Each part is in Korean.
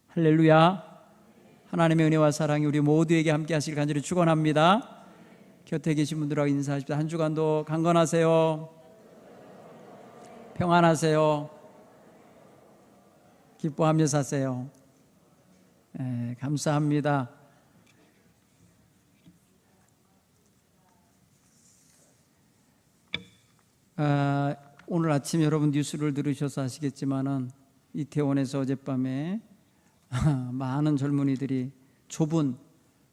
할렐루야. 하나님의 은혜와 사랑이 우리 모두에게 함께 하시길 간절히 축원합니다. 곁에 계신 분들하고 인사하십시오. 한 주간도 강건하세요. 평안하세요. 기뻐하며 사세요. 감사합니다. 오늘 아침 여러분 뉴스를 들으셔서 아시겠지만은 이태원에서 어젯밤에 많은 젊은이들이 좁은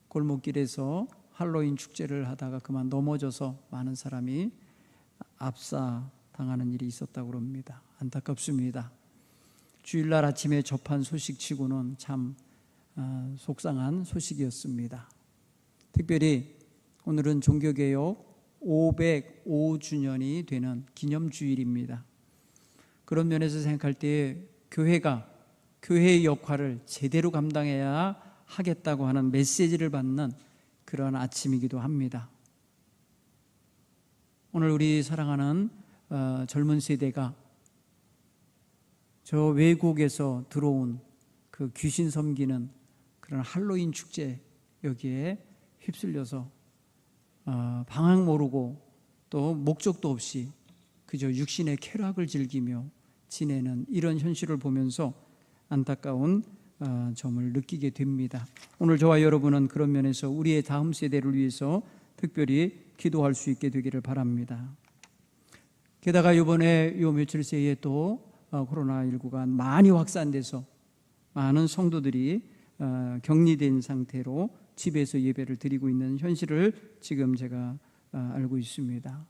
골목길에서 할로윈 축제를 하다가 그만 넘어져서 많은 사람이 압사당하는 일이 있었다고 합니다. 안타깝습니다. 주일날 아침에 접한 소식치고는 참 속상한 소식이었습니다. 특별히 오늘은 종교개혁 505주년이 되는 기념주일입니다. 그런 면에서 생각할 때 교회가 교회의 역할을 제대로 감당해야 하겠다고 하는 메시지를 받는 그런 아침이기도 합니다. 오늘 우리 사랑하는 젊은 세대가 저 외국에서 들어온 그 귀신 섬기는 그런 할로윈 축제 여기에 휩쓸려서 방향 모르고 또 목적도 없이 그저 육신의 쾌락을 즐기며 지내는 이런 현실을 보면서 안타까운 점을 느끼게 됩니다. 오늘 저와 여러분은 그런 면에서 우리의 다음 세대를 위해서 특별히 기도할 수 있게 되기를 바랍니다. 게다가 이번에 요 며칠 새에 또 코로나19가 많이 확산돼서 많은 성도들이 격리된 상태로 집에서 예배를 드리고 있는 현실을 지금 제가 알고 있습니다.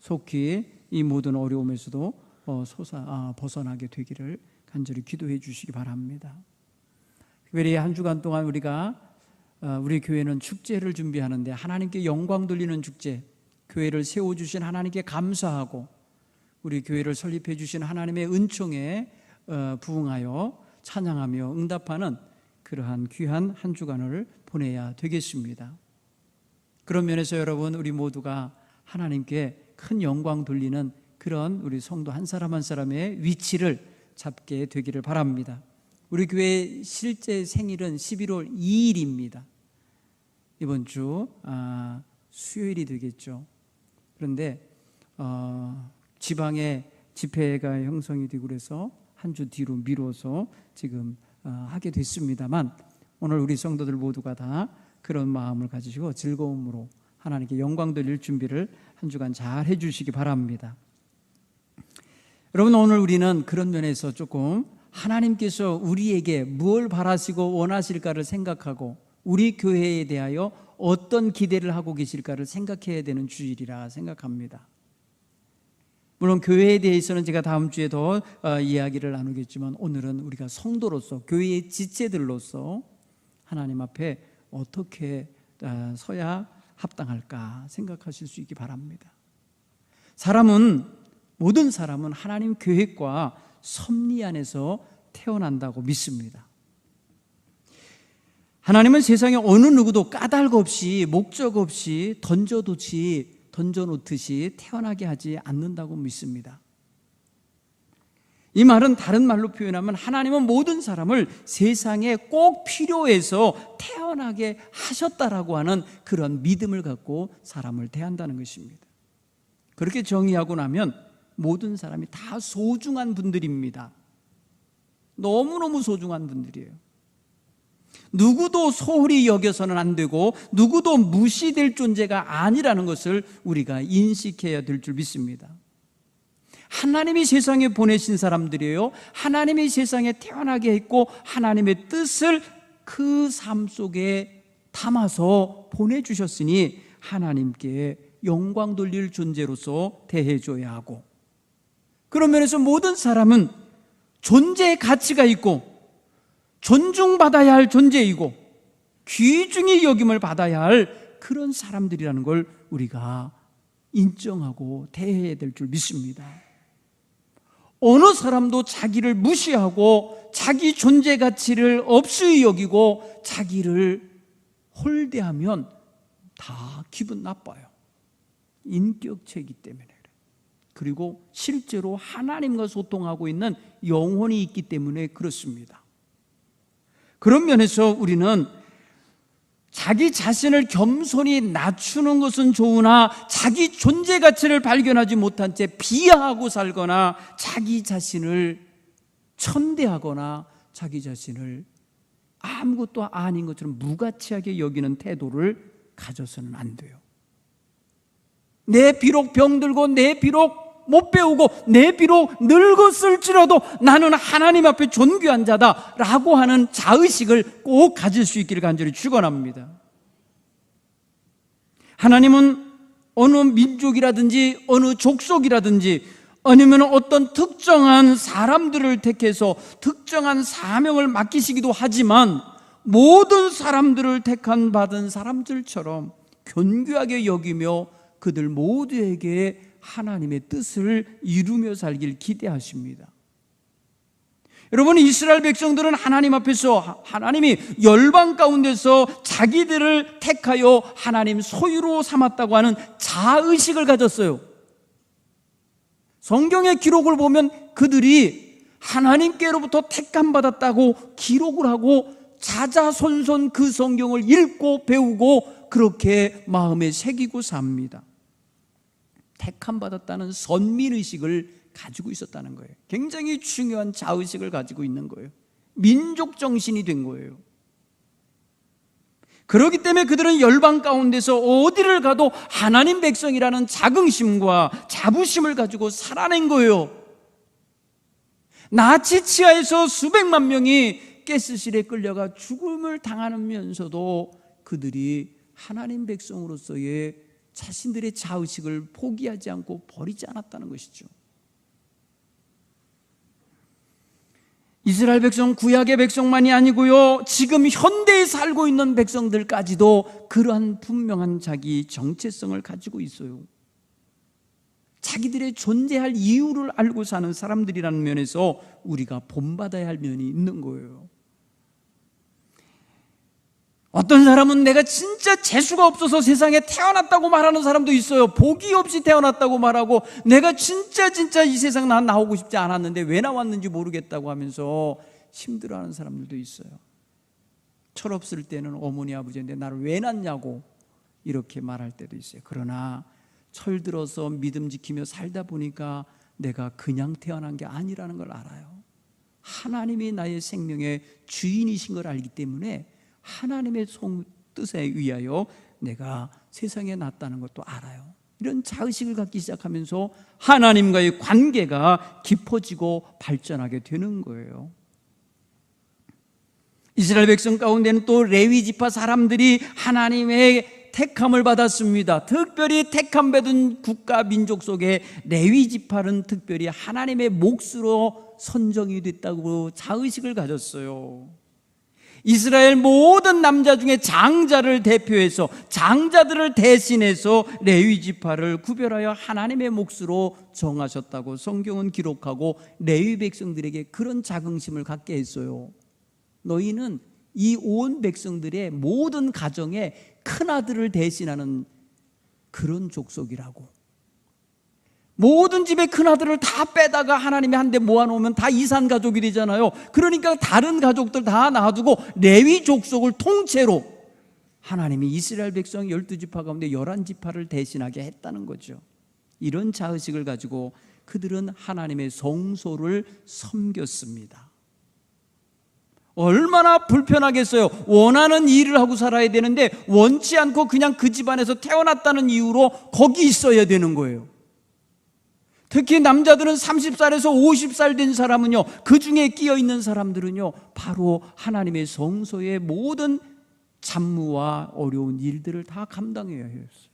속히 이 모든 어려움에서도 벗어나게 되기를 간절히 기도해 주시기 바랍니다. 특별히 한 주간 동안 우리 교회는 축제를 준비하는데 하나님께 영광 돌리는 축제, 교회를 세워주신 하나님께 감사하고 우리 교회를 설립해 주신 하나님의 은총에 부응하여 찬양하며 응답하는 그러한 귀한 한 주간을 보내야 되겠습니다. 그런 면에서 여러분, 우리 모두가 하나님께 큰 영광 돌리는 그런 우리 성도 한 사람 한 사람의 위치를 잡게 되기를 바랍니다. 우리 교회 실제 생일은 11월 2일입니다. 이번 주 수요일이 되겠죠. 그런데 지방에 집회가 형성이 되고 그래서 한 주 뒤로 미뤄서 지금 하게 됐습니다만 오늘 우리 성도들 모두가 다 그런 마음을 가지시고 즐거움으로 하나님께 영광 돌릴 준비를 한 주간 잘 해주시기 바랍니다. 여러분, 오늘 우리는 그런 면에서 조금 하나님께서 우리에게 무엇을 바라시고 원하실까를 생각하고 우리 교회에 대하여 어떤 기대를 하고 계실까를 생각해야 되는 주일이라 생각합니다. 물론 교회에 대해서는 제가 다음 주에 더 이야기를 나누겠지만 오늘은 우리가 성도로서 교회의 지체들로서 하나님 앞에 어떻게 서야 합당할까 생각하실 수 있기 바랍니다. 모든 사람은 하나님 계획과 섭리 안에서 태어난다고 믿습니다. 하나님은 세상에 어느 누구도 까닭 없이 목적 없이 던져놓듯이 태어나게 하지 않는다고 믿습니다. 이 말은 다른 말로 표현하면 하나님은 모든 사람을 세상에 꼭 필요해서 태어나게 하셨다라고 하는 그런 믿음을 갖고 사람을 대한다는 것입니다. 그렇게 정의하고 나면 모든 사람이 다 소중한 분들입니다. 너무너무 소중한 분들이에요. 누구도 소홀히 여겨서는 안 되고 누구도 무시될 존재가 아니라는 것을 우리가 인식해야 될 줄 믿습니다. 하나님이 세상에 보내신 사람들이에요. 하나님이 세상에 태어나게 했고 하나님의 뜻을 그 삶 속에 담아서 보내주셨으니 하나님께 영광 돌릴 존재로서 대해줘야 하고, 그런 면에서 모든 사람은 존재의 가치가 있고 존중받아야 할 존재이고 귀중히 여김을 받아야 할 그런 사람들이라는 걸 우리가 인정하고 대해야 될 줄 믿습니다. 어느 사람도 자기를 무시하고 자기 존재 가치를 없이 여기고 자기를 홀대하면 다 기분 나빠요. 인격체이기 때문에 그래요. 그리고 실제로 하나님과 소통하고 있는 영혼이 있기 때문에 그렇습니다. 그런 면에서 우리는 자기 자신을 겸손히 낮추는 것은 좋으나 자기 존재 가치를 발견하지 못한 채 비하하고 살거나 자기 자신을 천대하거나 자기 자신을 아무것도 아닌 것처럼 무가치하게 여기는 태도를 가져서는 안 돼요. 내 비록 병들고 내 비록 못 배우고 내 비록 늙었을지라도 나는 하나님 앞에 존귀한 자다라고 하는 자의식을 꼭 가질 수 있기를 간절히 축원합니다. 하나님은 어느 민족이라든지 어느 족속이라든지 아니면 어떤 특정한 사람들을 택해서 특정한 사명을 맡기시기도 하지만 모든 사람들을 택한 받은 사람들처럼 존귀하게 여기며 그들 모두에게 하나님의 뜻을 이루며 살길 기대하십니다. 여러분, 이스라엘 백성들은 하나님 앞에서 하나님이 열방 가운데서 자기들을 택하여 하나님 소유로 삼았다고 하는 자의식을 가졌어요. 성경의 기록을 보면 그들이 하나님께로부터 택함받았다고 기록을 하고 자자손손 그 성경을 읽고 배우고 그렇게 마음에 새기고 삽니다. 택함받았다는 선민의식을 가지고 있었다는 거예요. 굉장히 중요한 자의식을 가지고 있는 거예요. 민족 정신이 된 거예요. 그렇기 때문에 그들은 열방 가운데서 어디를 가도 하나님 백성이라는 자긍심과 자부심을 가지고 살아낸 거예요. 나치 치하에서 수백만 명이 가스실에 끌려가 죽음을 당하면서도 그들이 하나님 백성으로서의 자신들의 자의식을 포기하지 않고 버리지 않았다는 것이죠. 이스라엘 백성, 구약의 백성만이 아니고요, 지금 현대에 살고 있는 백성들까지도 그러한 분명한 자기 정체성을 가지고 있어요. 자기들의 존재할 이유를 알고 사는 사람들이라는 면에서 우리가 본받아야 할 면이 있는 거예요. 어떤 사람은 내가 진짜 재수가 없어서 세상에 태어났다고 말하는 사람도 있어요. 복이 없이 태어났다고 말하고 내가 진짜 이 세상 난 나오고 싶지 않았는데 왜 나왔는지 모르겠다고 하면서 힘들어하는 사람들도 있어요. 철없을 때는 어머니 아버지인데 나를 왜 낳냐고 이렇게 말할 때도 있어요. 그러나 철들어서 믿음 지키며 살다 보니까 내가 그냥 태어난 게 아니라는 걸 알아요. 하나님이 나의 생명의 주인이신 걸 알기 때문에 하나님의 뜻에 의하여 내가 세상에 났다는 것도 알아요. 이런 자의식을 갖기 시작하면서 하나님과의 관계가 깊어지고 발전하게 되는 거예요. 이스라엘 백성 가운데는 또 레위 지파 사람들이 하나님의 택함을 받았습니다. 특별히 택함 받은 국가 민족 속에 레위 지파는 특별히 하나님의 몫으로 선정이 됐다고 자의식을 가졌어요. 이스라엘 모든 남자 중에 장자를 대표해서 장자들을 대신해서 레위 지파를 구별하여 하나님의 몫으로 정하셨다고 성경은 기록하고 레위 백성들에게 그런 자긍심을 갖게 했어요. 너희는 이 온 백성들의 모든 가정에 큰아들을 대신하는 그런 족속이라고. 모든 집의 큰아들을 다 빼다가 하나님이 한데 모아놓으면 다 이산가족이 되잖아요. 그러니까 다른 가족들 다 놔두고 레위 족속을 통째로 하나님이 이스라엘 백성 12지파 가운데 11지파를 대신하게 했다는 거죠. 이런 자의식을 가지고 그들은 하나님의 성소를 섬겼습니다. 얼마나 불편하겠어요. 원하는 일을 하고 살아야 되는데 원치 않고 그냥 그 집안에서 태어났다는 이유로 거기 있어야 되는 거예요. 특히 남자들은 30살에서 50살 된 사람은요, 그 중에 끼어있는 사람들은요, 바로 하나님의 성소의 모든 잡무와 어려운 일들을 다 감당해야 했어요.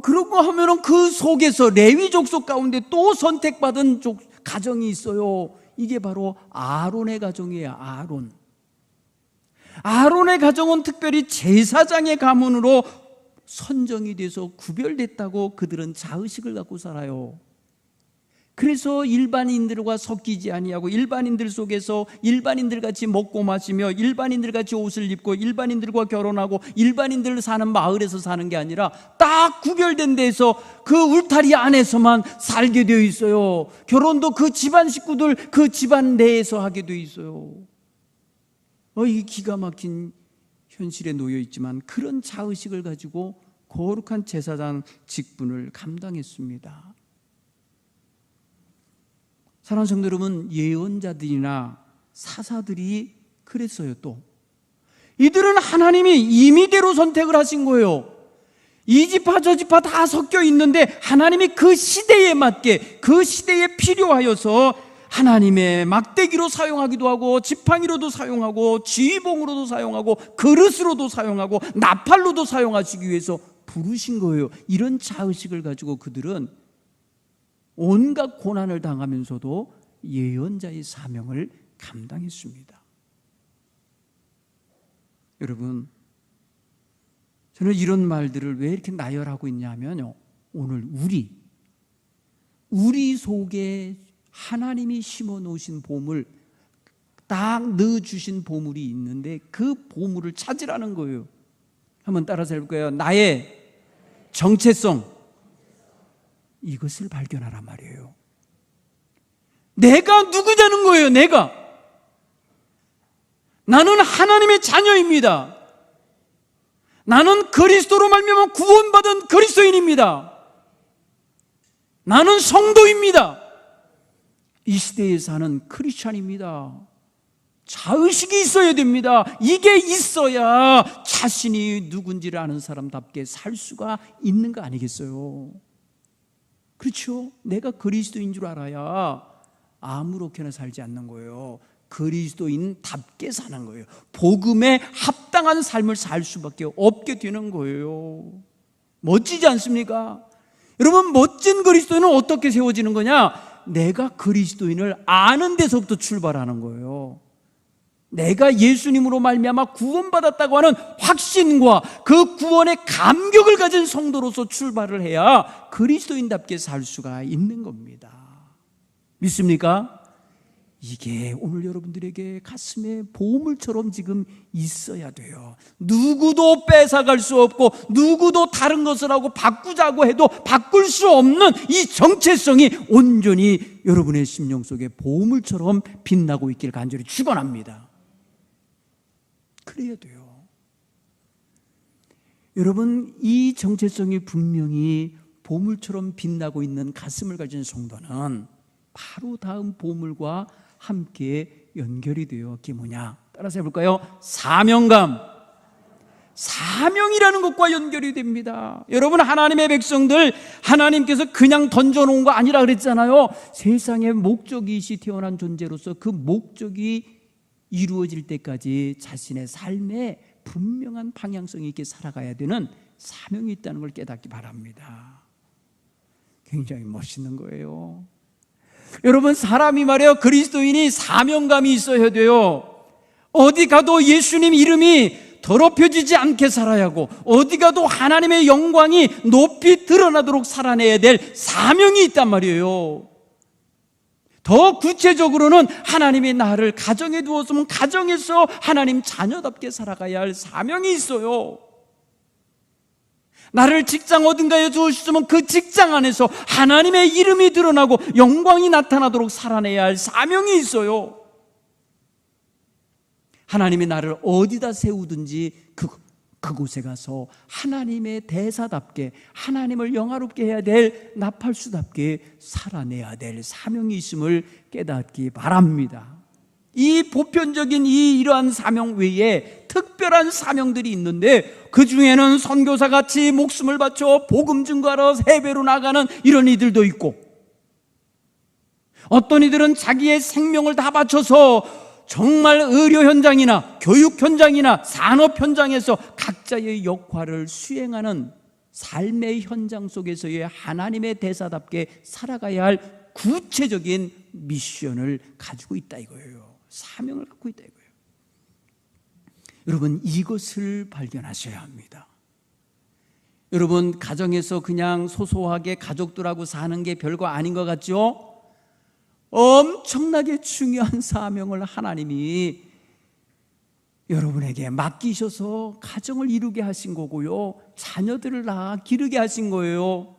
그런 거 하면은 그 속에서 레위 족속 가운데 또 선택받은 가정이 있어요. 이게 바로 아론의 가정이에요. 아론의 가정은 특별히 제사장의 가문으로 선정이 돼서 구별됐다고 그들은 자의식을 갖고 살아요. 그래서 일반인들과 섞이지 아니하고 일반인들 속에서 일반인들 같이 먹고 마시며 일반인들 같이 옷을 입고 일반인들과 결혼하고 일반인들 사는 마을에서 사는 게 아니라 딱 구별된 데서 그 울타리 안에서만 살게 되어 있어요. 결혼도 그 집안 식구들 그 집안 내에서 하게 되어 있어요. 이 기가 막힌 현실에 놓여 있지만 그런 자의식을 가지고 거룩한 제사장 직분을 감당했습니다. 사랑하는 성도 여러분, 예언자들이나 사사들이 그랬어요. 또 이들은 하나님이 임의대로 선택을 하신 거예요. 이 지파 저 지파 다 섞여 있는데 하나님이 그 시대에 맞게 그 시대에 필요하여서 하나님의 막대기로 사용하기도 하고 지팡이로도 사용하고 지휘봉으로도 사용하고 그릇으로도 사용하고 나팔로도 사용하시기 위해서 부르신 거예요. 이런 자의식을 가지고 그들은 온갖 고난을 당하면서도 예언자의 사명을 감당했습니다. 여러분, 저는 이런 말들을 왜 이렇게 나열하고 있냐면요, 오늘 우리 속에 하나님이 심어 놓으신 보물, 딱 넣어주신 보물이 있는데 그 보물을 찾으라는 거예요. 한번 따라서 해볼까요? 나의 정체성, 이것을 발견하란 말이에요. 내가 누구냐는 거예요. 나는 하나님의 자녀입니다. 나는 그리스도로 말미암아 구원받은 그리스도인입니다. 나는 성도입니다. 이 시대에 사는 크리스찬입니다. 자의식이 있어야 됩니다. 이게 있어야 자신이 누군지를 아는 사람답게 살 수가 있는 거 아니겠어요? 그렇죠? 내가 그리스도인 줄 알아야 아무렇게나 살지 않는 거예요. 그리스도인답게 사는 거예요. 복음에 합당한 삶을 살 수밖에 없게 되는 거예요. 멋지지 않습니까? 여러분, 멋진 그리스도인은 어떻게 세워지는 거냐? 내가 그리스도인을 아는 데서부터 출발하는 거예요. 내가 예수님으로 말미암아 구원받았다고 하는 확신과 그 구원의 감격을 가진 성도로서 출발을 해야 그리스도인답게 살 수가 있는 겁니다. 믿습니까? 이게 오늘 여러분들에게 가슴에 보물처럼 지금 있어야 돼요. 누구도 뺏어갈 수 없고 누구도 다른 것을 하고 바꾸자고 해도 바꿀 수 없는 이 정체성이 온전히 여러분의 심령 속에 보물처럼 빛나고 있기를 간절히 축원합니다. 그래야 돼요. 여러분, 이 정체성이 분명히 보물처럼 빛나고 있는 가슴을 가진 성도는 바로 다음 보물과 함께 연결이 되어 그게 뭐냐? 따라서 해볼까요? 사명이라는 것과 연결이 됩니다. 여러분, 하나님의 백성들, 하나님께서 그냥 던져놓은 거 아니라 그랬잖아요. 세상에 목적이시 태어난 존재로서 그 목적이 이루어질 때까지 자신의 삶에 분명한 방향성이 있게 살아가야 되는 사명이 있다는 걸 깨닫기 바랍니다. 굉장히 멋있는 거예요. 여러분, 사람이 말이에요, 그리스도인이 사명감이 있어야 돼요. 어디 가도 예수님 이름이 더럽혀지지 않게 살아야 하고 어디 가도 하나님의 영광이 높이 드러나도록 살아내야 될 사명이 있단 말이에요. 더 구체적으로는 하나님이 나를 가정에 두었으면 가정에서 하나님 자녀답게 살아가야 할 사명이 있어요. 나를 직장 어딘가에 두었으면 그 직장 안에서 하나님의 이름이 드러나고 영광이 나타나도록 살아내야 할 사명이 있어요. 하나님이 나를 어디다 세우든지 그곳에 가서 하나님의 대사답게 하나님을 영화롭게 해야 될 나팔수답게 살아내야 될 사명이 있음을 깨닫기 바랍니다. 이 보편적인 이러한 사명 외에 특별한 사명들이 있는데 그 중에는 선교사같이 목숨을 바쳐 복음 증거하러 해외로 나가는 이런 이들도 있고, 어떤 이들은 자기의 생명을 다 바쳐서 정말 의료 현장이나 교육 현장이나 산업 현장에서 각자의 역할을 수행하는 삶의 현장 속에서의 하나님의 대사답게 살아가야 할 구체적인 미션을 가지고 있다 이거예요. 사명을 갖고 있다 이거예요. 여러분, 이것을 발견하셔야 합니다. 여러분, 가정에서 그냥 소소하게 가족들하고 사는 게 별거 아닌 것 같죠? 엄청나게 중요한 사명을 하나님이 여러분에게 맡기셔서 가정을 이루게 하신 거고요, 자녀들을 낳아 기르게 하신 거예요.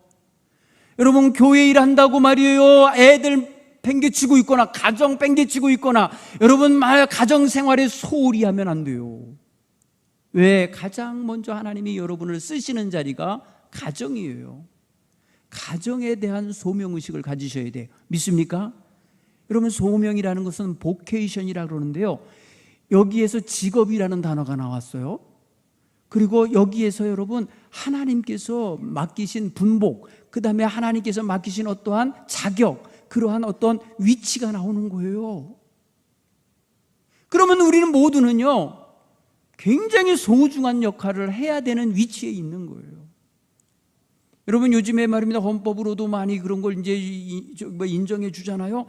여러분, 교회 일한다고 말이에요, 애들 팽개치고 있거나 가정 팽개치고 있거나 여러분 가정 생활에 소홀히 하면 안 돼요. 왜? 가장 먼저 하나님이 여러분을 쓰시는 자리가 가정이에요. 가정에 대한 소명의식을 가지셔야 돼요. 믿습니까? 여러분, 소명이라는 것은 보케이션이라고 그러는데요, 여기에서 직업이라는 단어가 나왔어요. 그리고 여기에서 여러분 하나님께서 맡기신 분복, 그 다음에 하나님께서 맡기신 어떠한 자격, 그러한 어떤 위치가 나오는 거예요. 그러면 우리는 모두는요 굉장히 소중한 역할을 해야 되는 위치에 있는 거예요. 여러분, 요즘에 말입니다, 헌법으로도 많이 그런 걸 이제 인정해 주잖아요.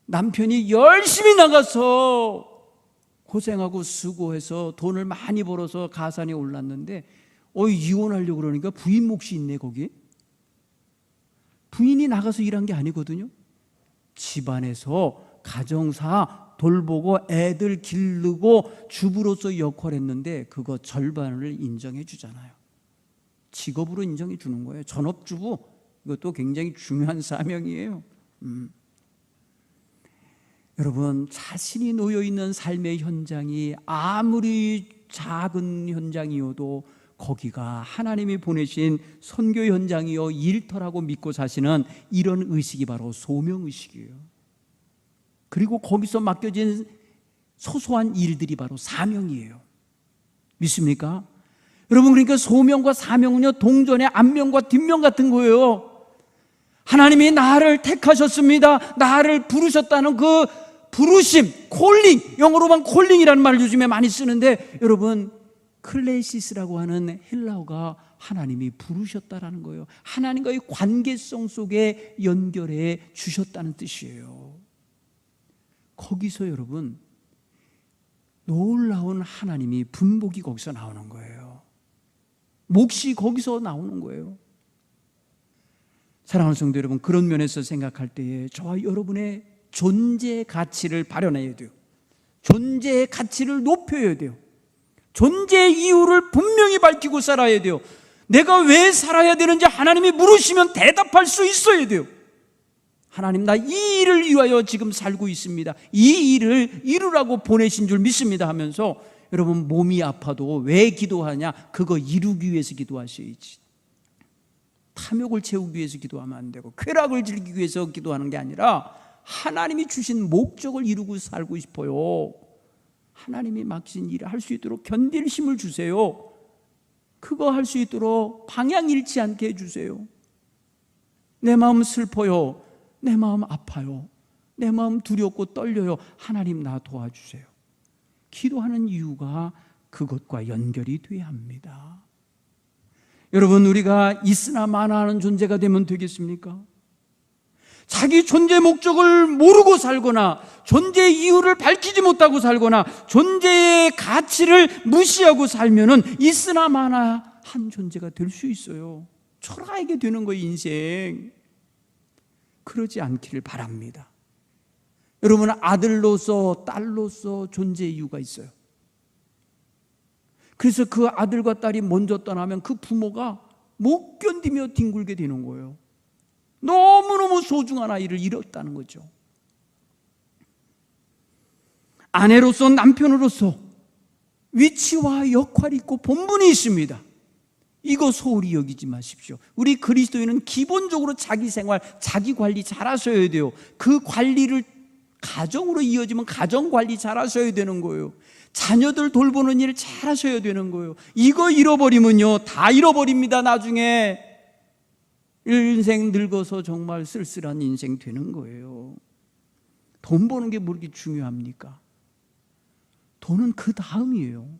남편이 열심히 나가서 고생하고 수고해서 돈을 많이 벌어서 가산이 올랐는데 이혼하려고 그러니까 부인 몫이 있네. 거기 부인이 나가서 일한 게 아니거든요. 집안에서 가정사 돌보고 애들 기르고 주부로서 역할했는데 그거 절반을 인정해 주잖아요. 직업으로 인정해 주는 거예요. 전업주부, 이것도 굉장히 중요한 사명이에요. 여러분, 자신이 놓여있는 삶의 현장이 아무리 작은 현장이어도 거기가 하나님이 보내신 선교 현장이요 일터라고 믿고 사시는 이런 의식이 바로 소명의식이에요. 그리고 거기서 맡겨진 소소한 일들이 바로 사명이에요. 믿습니까? 여러분, 그러니까 소명과 사명은요 동전의 앞면과 뒷면 같은 거예요. 하나님이 나를 택하셨습니다, 나를 부르셨다는 그 부르심, 콜링, 영어로만 콜링이라는 말을 요즘에 많이 쓰는데 여러분, 클레시스라고 하는 헬라어가 하나님이 부르셨다라는 거예요. 하나님과의 관계성 속에 연결해 주셨다는 뜻이에요. 거기서 여러분 놀라운 하나님이 분복이 거기서 나오는 거예요. 몫이 거기서 나오는 거예요. 사랑하는 성도 여러분, 그런 면에서 생각할 때에 저와 여러분의 존재의 가치를 발현해야 돼요. 존재의 가치를 높여야 돼요. 존재의 이유를 분명히 밝히고 살아야 돼요. 내가 왜 살아야 되는지 하나님이 물으시면 대답할 수 있어야 돼요. 하나님, 나 이 일을 위하여 지금 살고 있습니다, 이 일을 이루라고 보내신 줄 믿습니다 하면서 여러분, 몸이 아파도 왜 기도하냐? 그거 이루기 위해서 기도하셔야지. 탐욕을 채우기 위해서 기도하면 안 되고 쾌락을 즐기기 위해서 기도하는 게 아니라 하나님이 주신 목적을 이루고 살고 싶어요. 하나님이 맡기신 일을 할 수 있도록 견딜 힘을 주세요. 그거 할 수 있도록 방향 잃지 않게 해주세요. 내 마음 슬퍼요, 내 마음 아파요, 내 마음 두렵고 떨려요, 하나님 나 도와주세요. 기도하는 이유가 그것과 연결이 돼야 합니다. 여러분, 우리가 있으나 마나하는 존재가 되면 되겠습니까? 자기 존재 목적을 모르고 살거나 존재의 이유를 밝히지 못하고 살거나 존재의 가치를 무시하고 살면은 있으나 마나한 존재가 될 수 있어요. 초라하게 되는 거예요, 인생. 그러지 않기를 바랍니다. 여러분, 아들로서 딸로서 존재의 이유가 있어요. 그래서 그 아들과 딸이 먼저 떠나면 그 부모가 못 견디며 뒹굴게 되는 거예요. 너무너무 소중한 아이를 잃었다는 거죠. 아내로서, 남편으로서 위치와 역할이 있고 본분이 있습니다. 이거 소홀히 여기지 마십시오. 우리 그리스도인은 기본적으로 자기 생활, 자기 관리 잘 하셔야 돼요. 그 관리를 가정으로 이어지면 가정 관리 잘 하셔야 되는 거예요. 자녀들 돌보는 일 잘 하셔야 되는 거예요. 이거 잃어버리면요 다 잃어버립니다. 나중에 인생 늙어서 정말 쓸쓸한 인생 되는 거예요. 돈 버는 게 뭐 이렇게 중요합니까? 돈은 그 다음이에요.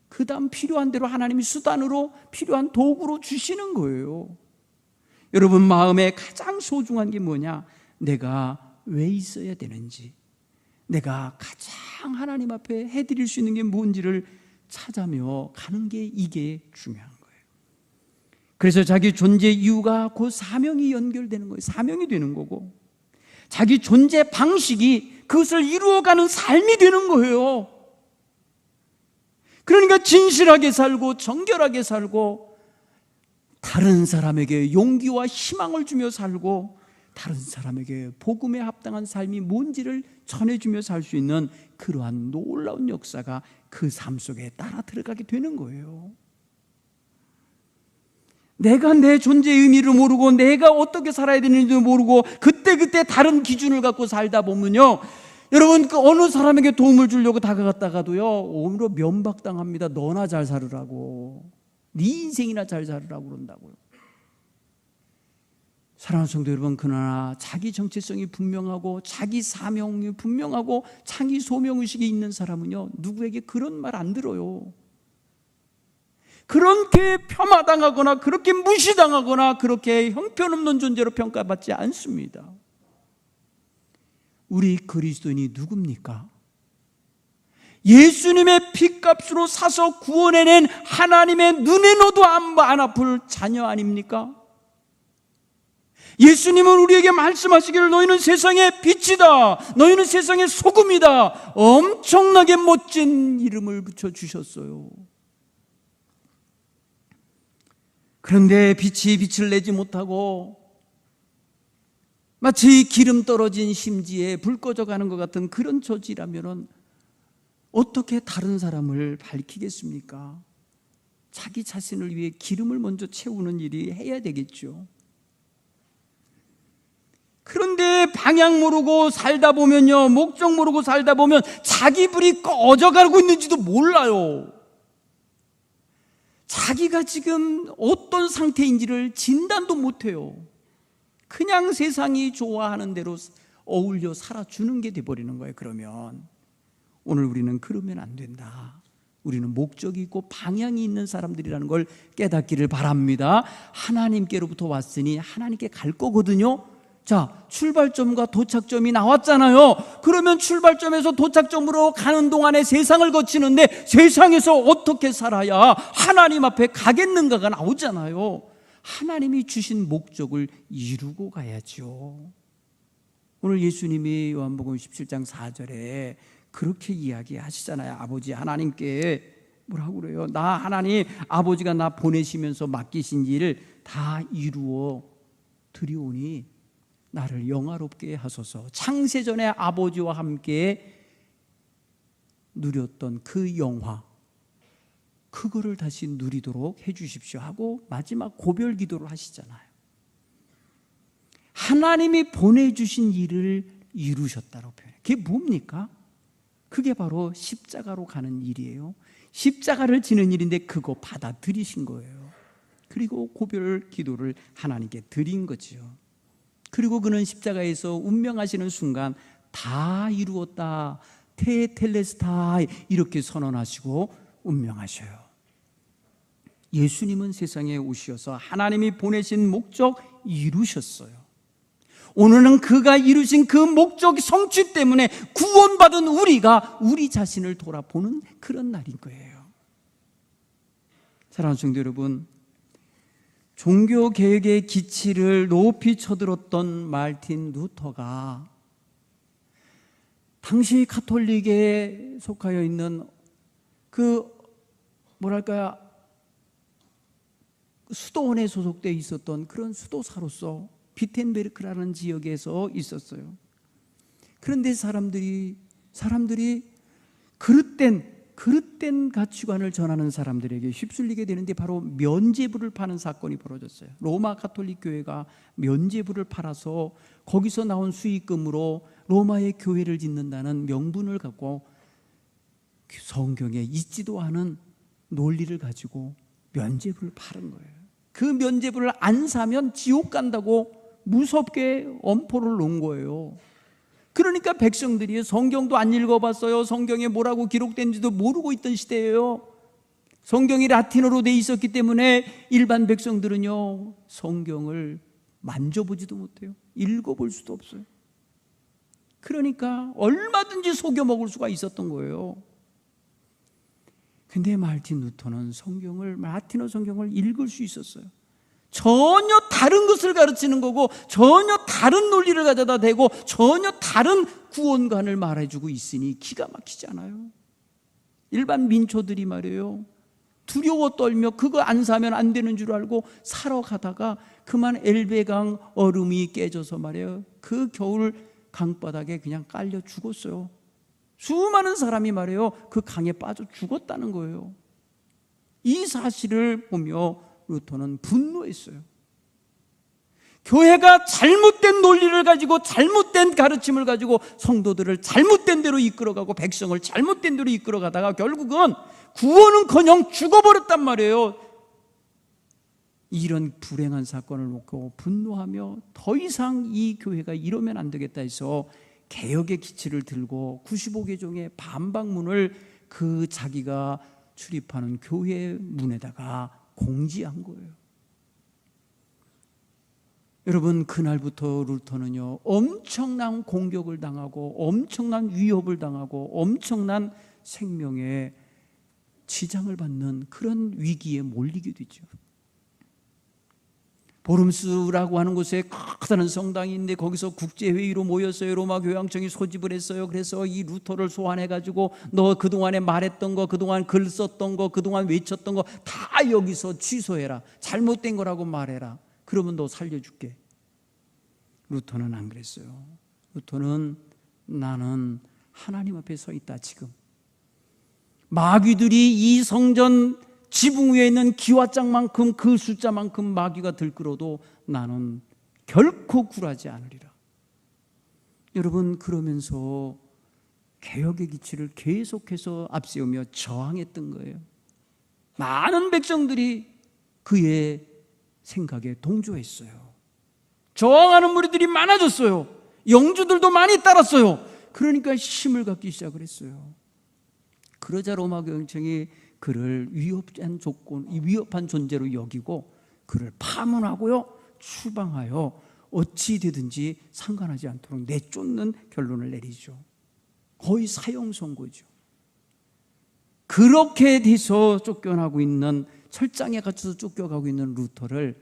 그 다음 필요한 대로 하나님이 수단으로, 필요한 도구로 주시는 거예요. 여러분, 마음에 가장 소중한 게 뭐냐? 내가 왜 있어야 되는지, 내가 가장 하나님 앞에 해드릴 수 있는 게 뭔지를 찾아며 가는 게 이게 중요한 거예요. 그래서 자기 존재 이유가 그 사명이 연결되는 거예요. 사명이 되는 거고, 자기 존재 방식이 그것을 이루어가는 삶이 되는 거예요. 그러니까 진실하게 살고 정결하게 살고 다른 사람에게 용기와 희망을 주며 살고 다른 사람에게 복음에 합당한 삶이 뭔지를 전해주며 살 수 있는 그러한 놀라운 역사가 그 삶 속에 따라 들어가게 되는 거예요. 내가 내 존재의 의미를 모르고 내가 어떻게 살아야 되는지도 모르고 그때그때 다른 기준을 갖고 살다 보면요, 여러분, 그 어느 사람에게 도움을 주려고 다가갔다가도요, 오히려 면박당합니다. 너나 잘 살으라고, 네 인생이나 잘 살으라고 그런다고요. 사랑하는 성도 여러분, 그러나 자기 정체성이 분명하고 자기 사명이 분명하고 자기 소명의식이 있는 사람은요, 누구에게 그런 말 안 들어요. 그렇게 폄하당하거나 그렇게 무시당하거나 그렇게 형편없는 존재로 평가받지 않습니다. 우리 그리스도인이 누굽니까? 예수님의 피값으로 사서 구원해낸 하나님의 눈에 넣어도 안 아플 자녀 아닙니까? 예수님은 우리에게 말씀하시기를 너희는 세상의 빛이다, 너희는 세상의 소금이다, 엄청나게 멋진 이름을 붙여주셨어요. 그런데 빛이 빛을 내지 못하고 마치 기름 떨어진 심지에 불 꺼져가는 것 같은 그런 처지라면 어떻게 다른 사람을 밝히겠습니까? 자기 자신을 위해 기름을 먼저 채우는 일이 해야 되겠죠. 그런데 방향 모르고 살다 보면요, 목적 모르고 살다 보면 자기 불이 꺼져가고 있는지도 몰라요. 자기가 지금 어떤 상태인지를 진단도 못해요. 그냥 세상이 좋아하는 대로 어울려 살아주는 게 돼버리는 거예요. 그러면 오늘 우리는 그러면 안 된다. 우리는 목적이 있고 방향이 있는 사람들이라는 걸 깨닫기를 바랍니다. 하나님께로부터 왔으니 하나님께 갈 거거든요. 자, 출발점과 도착점이 나왔잖아요. 그러면 출발점에서 도착점으로 가는 동안에 세상을 거치는데 세상에서 어떻게 살아야 하나님 앞에 가겠는가가 나오잖아요. 하나님이 주신 목적을 이루고 가야죠. 오늘 예수님이 요한복음 17장 4절에 그렇게 이야기하시잖아요. 아버지 하나님께 뭐라고 그래요? 나 하나님 아버지가 나 보내시면서 맡기신 일을 다 이루어 드리오니 나를 영화롭게 하소서. 창세전에 아버지와 함께 누렸던 그 영화, 그거를 다시 누리도록 해주십시오 하고 마지막 고별 기도를 하시잖아요. 하나님이 보내주신 일을 이루셨다고 표현해요. 그게 뭡니까? 그게 바로 십자가로 가는 일이에요. 십자가를 지는 일인데 그거 받아들이신 거예요. 그리고 고별 기도를 하나님께 드린 거죠. 그리고 그는 십자가에서 운명하시는 순간 다 이루었다, 테텔레스타이 이렇게 선언하시고 운명하셔요. 예수님은 세상에 오셔서 하나님이 보내신 목적 이루셨어요. 오늘은 그가 이루신 그 목적 성취 때문에 구원받은 우리가 우리 자신을 돌아보는 그런 날인 거예요. 사랑하는 성도 여러분, 종교 개혁의 기치를 높이 쳐들었던 마르틴 루터가 당시 가톨릭에 속하여 있는 그 뭐랄까요, 수도원에 소속되어 있었던 그런 수도사로서 비텐베르크라는 지역에서 있었어요. 그런데 사람들이 그릇된 가치관을 전하는 사람들에게 휩쓸리게 되는데 바로 면죄부를 파는 사건이 벌어졌어요. 로마 가톨릭 교회가 면죄부를 팔아서 거기서 나온 수익금으로 로마의 교회를 짓는다는 명분을 갖고 성경에 있지도 않은 논리를 가지고 면죄부를 파는 거예요. 그 면죄부를 안 사면 지옥 간다고 무섭게 엄포를 놓은 거예요. 그러니까 백성들이 성경도 안 읽어봤어요. 성경에 뭐라고 기록된지도 모르고 있던 시대예요. 성경이 라틴어로 돼 있었기 때문에 일반 백성들은요, 성경을 만져보지도 못해요. 읽어볼 수도 없어요. 그러니까 얼마든지 속여먹을 수가 있었던 거예요. 근데 마르틴 루터는 라틴어 성경을 읽을 수 있었어요. 전혀 다른 것을 가르치는 거고 전혀 다른 논리를 가져다 대고 전혀 다른 구원관을 말해주고 있으니 기가 막히지 않아요? 일반 민초들이 말이에요, 두려워 떨며 그거 안 사면 안 되는 줄 알고 사러 가다가 그만 엘베강 얼음이 깨져서 말이에요, 그 겨울 강바닥에 그냥 깔려 죽었어요. 수많은 사람이 말이에요, 그 강에 빠져 죽었다는 거예요. 이 사실을 보며 루터는 분노했어요. 교회가 잘못된 논리를 가지고 잘못된 가르침을 가지고 성도들을 잘못된 대로 이끌어가고 백성을 잘못된 대로 이끌어가다가 결국은 구원은커녕 죽어버렸단 말이에요. 이런 불행한 사건을 놓고 분노하며 더 이상 이 교회가 이러면 안 되겠다 해서 개혁의 기치를 들고 95개 종의 반박문을 그 자기가 출입하는 교회 문에다가 공지한 거예요. 여러분, 그날부터 루터는요, 엄청난 공격을 당하고 엄청난 위협을 당하고 엄청난 생명의 지장을 받는 그런 위기에 몰리게 되죠. 보름스라고 하는 곳에 커다란 성당이 있는데 거기서 국제회의로 모였어요. 로마 교황청이 소집을 했어요. 그래서 이 루터를 소환해가지고 너 그동안에 말했던 거, 그동안 글 썼던 거, 그동안 외쳤던 거 다 여기서 취소해라. 잘못된 거라고 말해라. 그러면 너 살려줄게. 루터는 안 그랬어요. 루터는 나는 하나님 앞에 서 있다. 지금 마귀들이 이 성전 지붕 위에 있는 기와장만큼 그 숫자만큼 마귀가 들끓어도 나는 결코 굴하지 않으리라. 여러분, 그러면서 개혁의 기치를 계속해서 앞세우며 저항했던 거예요. 많은 백성들이 그의 생각에 동조했어요. 저항하는 무리들이 많아졌어요. 영주들도 많이 따랐어요. 그러니까 힘을 갖기 시작을 했어요. 그러자 로마 교황청이 그를 위협한 존재로 여기고 그를 파문하고요, 추방하여 어찌 되든지 상관하지 않도록 내쫓는 결론을 내리죠. 거의 사형 선고죠. 그렇게 돼서 쫓겨나고 있는, 철장에 갇혀서 쫓겨가고 있는 루터를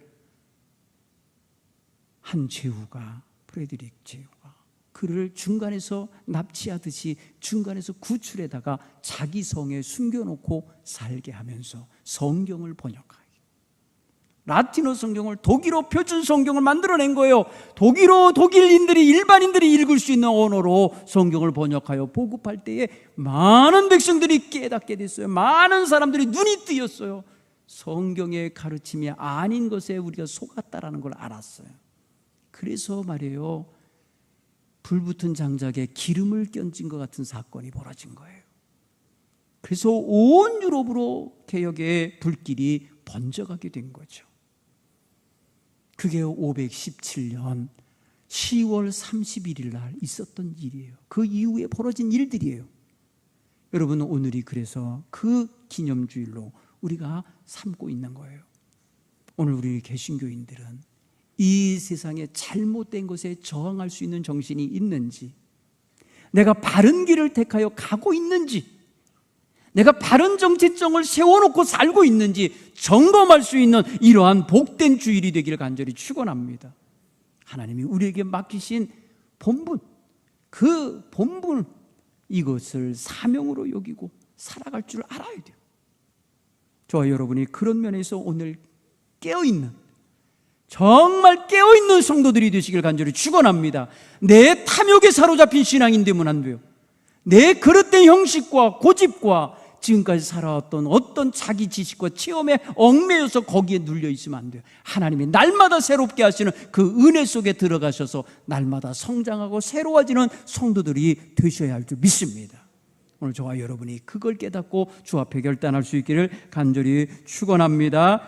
한 제후가, 프레드릭 제후가 그를 중간에서 납치하듯이 중간에서 구출에다가 자기 성에 숨겨놓고 살게 하면서 성경을 번역하기, 라틴어 성경을 독일어 표준 성경을 만들어낸 거예요. 독일인들이, 일반인들이 읽을 수 있는 언어로 성경을 번역하여 보급할 때에 많은 백성들이 깨닫게 됐어요. 많은 사람들이 눈이 뜨였어요. 성경의 가르침이 아닌 것에 우리가 속았다라는 걸 알았어요. 그래서 말이에요, 불붙은 장작에 기름을 끼얹은 것 같은 사건이 벌어진 거예요. 그래서 온 유럽으로 개혁의 불길이 번져가게 된 거죠. 그게 517년 10월 31일 날 있었던 일이에요. 그 이후에 벌어진 일들이에요. 여러분, 오늘이 그래서 그 기념주일로 우리가 삼고 있는 거예요. 오늘 우리 개신교인들은 이 세상에 잘못된 것에 저항할 수 있는 정신이 있는지, 내가 바른 길을 택하여 가고 있는지, 내가 바른 정체성을 세워놓고 살고 있는지 점검할 수 있는 이러한 복된 주일이 되기를 간절히 축원합니다. 하나님이 우리에게 맡기신 본분, 그 본분, 이것을 사명으로 여기고 살아갈 줄 알아야 돼요. 저와 여러분이 그런 면에서 오늘 깨어있는, 정말 깨어있는 성도들이 되시길 간절히 축원합니다. 내 탐욕에 사로잡힌 신앙인 되면 안 돼요. 내 그릇된 형식과 고집과 지금까지 살아왔던 어떤 자기 지식과 체험에 얽매여서 거기에 눌려 있으면 안 돼요. 하나님이 날마다 새롭게 하시는 그 은혜 속에 들어가셔서 날마다 성장하고 새로워지는 성도들이 되셔야 할 줄 믿습니다. 오늘 저와 여러분이 그걸 깨닫고 주 앞에 결단할 수 있기를 간절히 축원합니다.